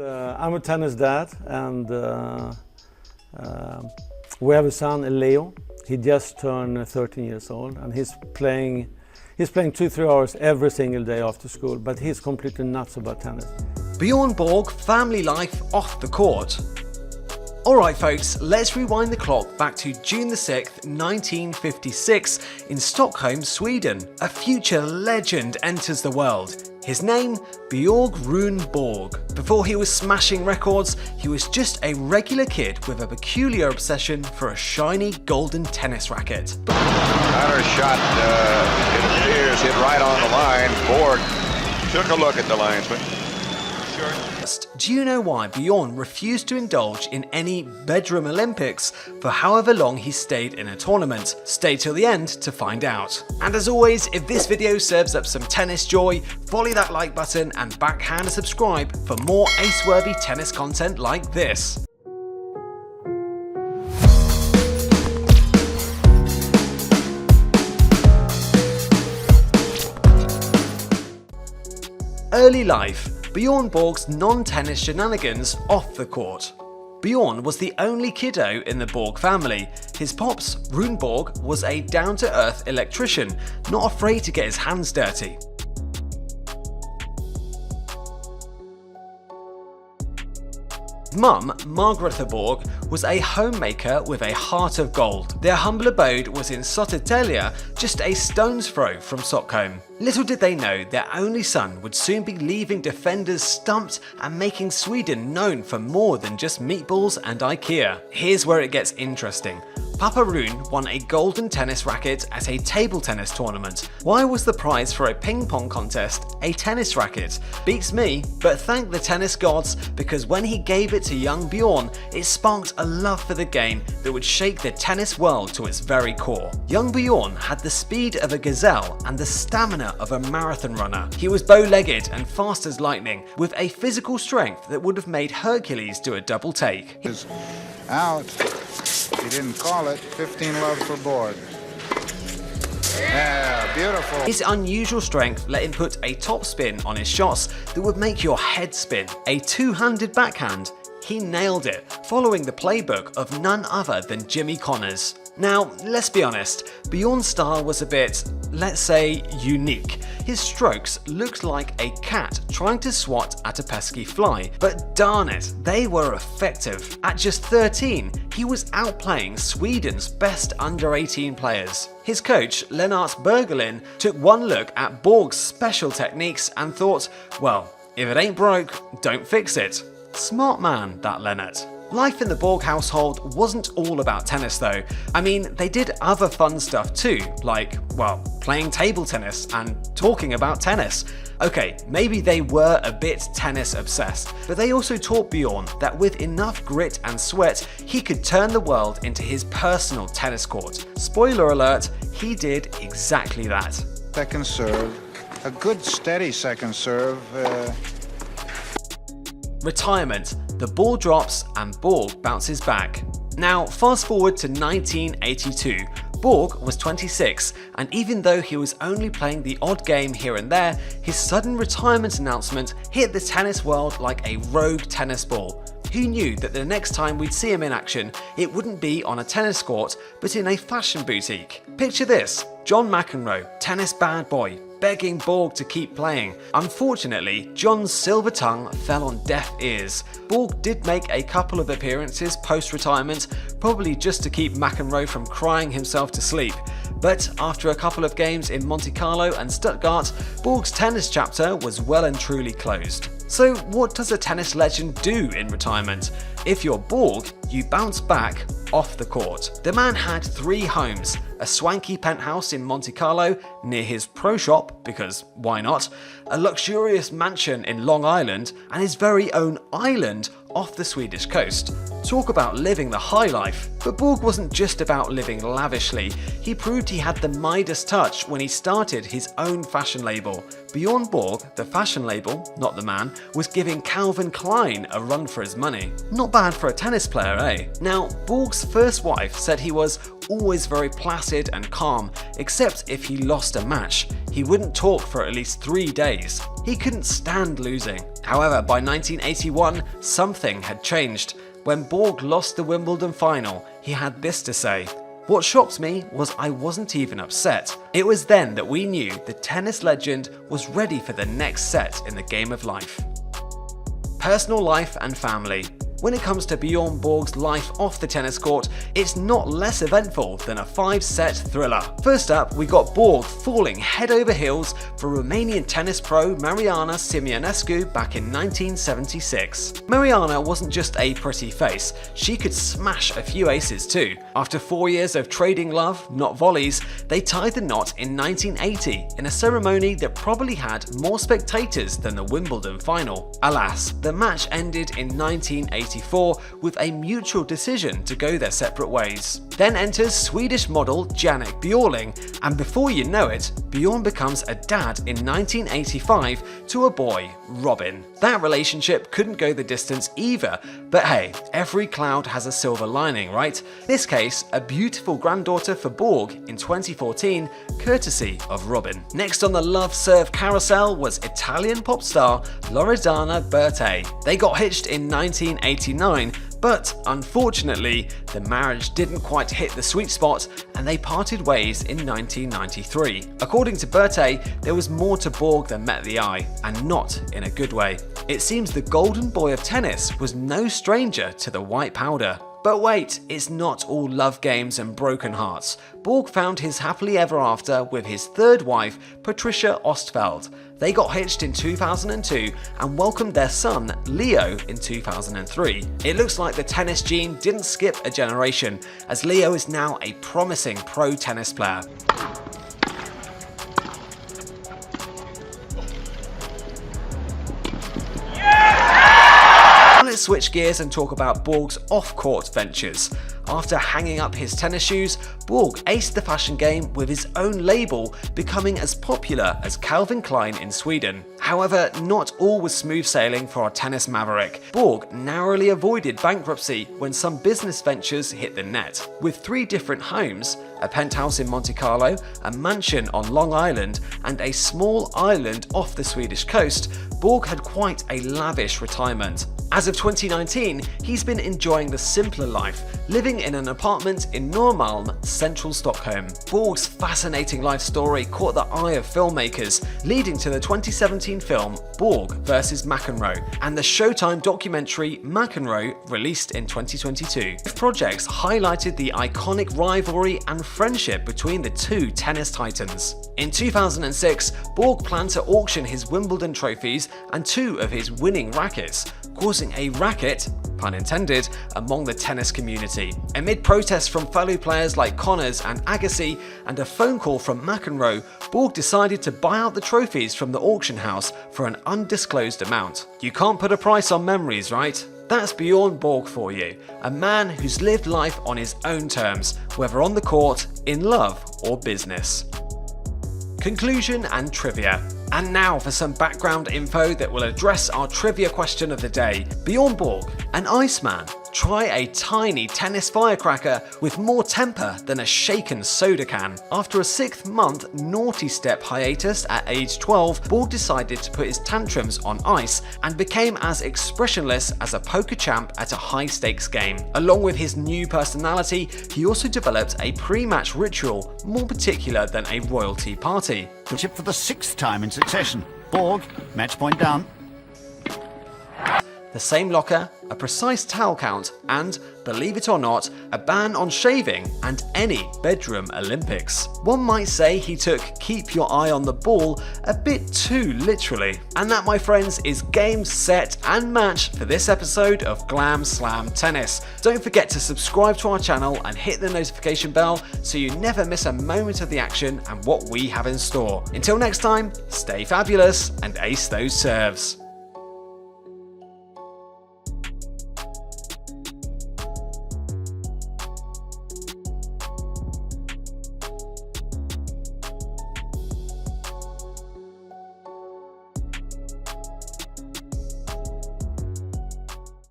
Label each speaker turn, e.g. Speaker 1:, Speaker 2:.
Speaker 1: I'm a tennis dad, and we have a son, Leo. He just turned 13 years old, and he's playing 2-3 hours every single day after school, but he's completely nuts about tennis.
Speaker 2: Bjorn Borg, family life off the court. Alright folks, let's rewind the clock back to June the 6th, 1956 in Stockholm, Sweden. A future legend enters the world. His name, Bjorn Rune Borg. Before he was smashing records, he was just a regular kid with a peculiar obsession for a shiny golden tennis racket.
Speaker 3: Counter shot, it appears, hit right on the line. Borg took a look at the linesman.
Speaker 2: Do you know why Bjorn refused to indulge in any bedroom Olympics for however long he stayed in a tournament? Stay till the end to find out. And as always, if this video serves up some tennis joy, volley that like button and backhand a subscribe for more ace-worthy tennis content like this. Early life. Bjorn Borg's non-tennis shenanigans off the court. Bjorn was the only kiddo in the Borg family. His pops, Rune Borg, was a down-to-earth electrician, not afraid to get his hands dirty. Mum, Margaretha Borg, was a homemaker with a heart of gold. Their humble abode was in Södertälje, just a stone's throw from Stockholm. Little did they know their only son would soon be leaving defenders stumped and making Sweden known for more than just meatballs and IKEA. Here's where it gets interesting. Papa Rune won a golden tennis racket at a table tennis tournament. Why was the prize for a ping pong contest a tennis racket? Beats me, but thank the tennis gods, because when he gave it to young Bjorn, it sparked a love for the game that would shake the tennis world to its very core. Young Bjorn had the speed of a gazelle and the stamina of a marathon runner. He was bow-legged and fast as lightning, with a physical strength that would have made Hercules do a double take.
Speaker 4: Out. He didn't call it. 15 love for Borg. Yeah, beautiful.
Speaker 2: His unusual strength let him put a top spin on his shots that would make your head spin. A two-handed backhand. He nailed it, following the playbook of none other than Jimmy Connors. Now, let's be honest, Bjorn's style was a bit, let's say, unique. His strokes looked like a cat trying to swat at a pesky fly, but darn it, they were effective. At just 13, he was outplaying Sweden's best under-18 players. His coach, Lennart Bergelin, took one look at Borg's special techniques and thought, well, if it ain't broke, don't fix it. Smart man, that Lennart. Life in the Borg household wasn't all about tennis though. I mean, they did other fun stuff too, like, well, playing table tennis and talking about tennis. Okay, maybe they were a bit tennis obsessed, but they also taught Bjorn that with enough grit and sweat, he could turn the world into his personal tennis court. Spoiler alert, he did exactly that.
Speaker 4: Second serve, a good steady second serve.
Speaker 2: Retirement. The ball drops and Borg bounces back. Now, fast forward to 1982. Borg was 26, and even though he was only playing the odd game here and there, his sudden retirement announcement hit the tennis world like a rogue tennis ball. Who knew that the next time we'd see him in action, it wouldn't be on a tennis court, but in a fashion boutique? Picture this, John McEnroe, tennis bad boy, begging Borg to keep playing. Unfortunately, John's silver tongue fell on deaf ears. Borg did make a couple of appearances post-retirement, probably just to keep McEnroe from crying himself to sleep. But after a couple of games in Monte Carlo and Stuttgart, Borg's tennis chapter was well and truly closed. So what does a tennis legend do in retirement? If you're Borg, you bounce back off the court. The man had 3 homes, a swanky penthouse in Monte Carlo near his pro shop, because why not, a luxurious mansion in Long Island, and his very own island off the Swedish coast. Talk about living the high life. But Borg wasn't just about living lavishly, he proved he had the Midas touch when he started his own fashion label. Bjorn Borg, the fashion label, not the man, was giving Calvin Klein a run for his money. Not bad for a tennis player, eh? Now, Borg's first wife said he was always very placid and calm, except if he lost a match. He he wouldn't talk for at least 3 days. He couldn't stand losing. However, by 1981, something had changed. When Borg lost the Wimbledon final, he had this to say: "What shocked me was I wasn't even upset. It was then that we knew the tennis legend was ready for the next set in the game of life." Personal life and family. When it comes to Bjorn Borg's life off the tennis court, it's not less eventful than a 5-set thriller. First up, we got Borg falling head over heels for Romanian tennis pro Mariana Simionescu back in 1976. Mariana wasn't just a pretty face, she could smash a few aces too. After 4 years of trading love, not volleys, they tied the knot in 1980 in a ceremony that probably had more spectators than the Wimbledon final. Alas, the match ended in 1984 with a mutual decision to go their separate ways. Then enters Swedish model Janek Bjorling, and before you know it, Bjorn becomes a dad in 1985 to a boy, Robin. That relationship couldn't go the distance either, but hey, every cloud has a silver lining, right? In this case, a beautiful granddaughter for Borg in 2014, courtesy of Robin. Next on the love serve carousel was Italian pop star Loredana Bertè. They got hitched in 1989, but unfortunately, the marriage didn't quite hit the sweet spot and they parted ways in 1993. According to Bertè, there was more to Borg than met the eye, and not in a good way. It seems the golden boy of tennis was no stranger to the white powder. But wait, it's not all love games and broken hearts. Borg found his happily ever after with his third wife, Patricia Ostfeld. They got hitched in 2002 and welcomed their son, Leo, in 2003. It looks like the tennis gene didn't skip a generation, as Leo is now a promising pro tennis player. Let's switch gears and talk about Borg's off-court ventures. After hanging up his tennis shoes, Borg aced the fashion game with his own label, becoming as popular as Calvin Klein in Sweden. However, not all was smooth sailing for our tennis maverick. Borg narrowly avoided bankruptcy when some business ventures hit the net. With 3 different homes, a penthouse in Monte Carlo, a mansion on Long Island, and a small island off the Swedish coast, Borg had quite a lavish retirement. As of 2019, he's been enjoying the simpler life, living in an apartment in Norrmalm, central Stockholm. Borg's fascinating life story caught the eye of filmmakers, leading to the 2017 film Borg vs. McEnroe and the Showtime documentary McEnroe, released in 2022. Both projects highlighted the iconic rivalry and friendship between the two tennis titans. In 2006, Borg planned to auction his Wimbledon trophies and 2 of his winning rackets, causing a racket, pun intended, among the tennis community. Amid protests from fellow players like Connors and Agassi and a phone call from McEnroe, Borg decided to buy out the trophies from the auction house for an undisclosed amount. You can't put a price on memories, right? That's Bjorn Borg for you, a man who's lived life on his own terms, whether on the court, in love, or business. Conclusion and trivia. And now for some background info that will address our trivia question of the day. Bjorn Borg, an Iceman. Try a tiny tennis firecracker with more temper than a shaken soda can. After a 6-month naughty step hiatus at age 12, Borg decided to put his tantrums on ice and became as expressionless as a poker champ at a high-stakes game. Along with his new personality, he also developed a pre-match ritual more particular than a royalty party.
Speaker 5: Chip for the 6th time in succession. Borg, match point down.
Speaker 2: The same locker, a precise towel count, and, believe it or not, a ban on shaving and any bedroom Olympics. One might say he took keep your eye on the ball a bit too literally. And that, my friends, is game, set and match for this episode of Glam Slam Tennis. Don't forget to subscribe to our channel and hit the notification bell so you never miss a moment of the action and what we have in store. Until next time, stay fabulous and ace those serves.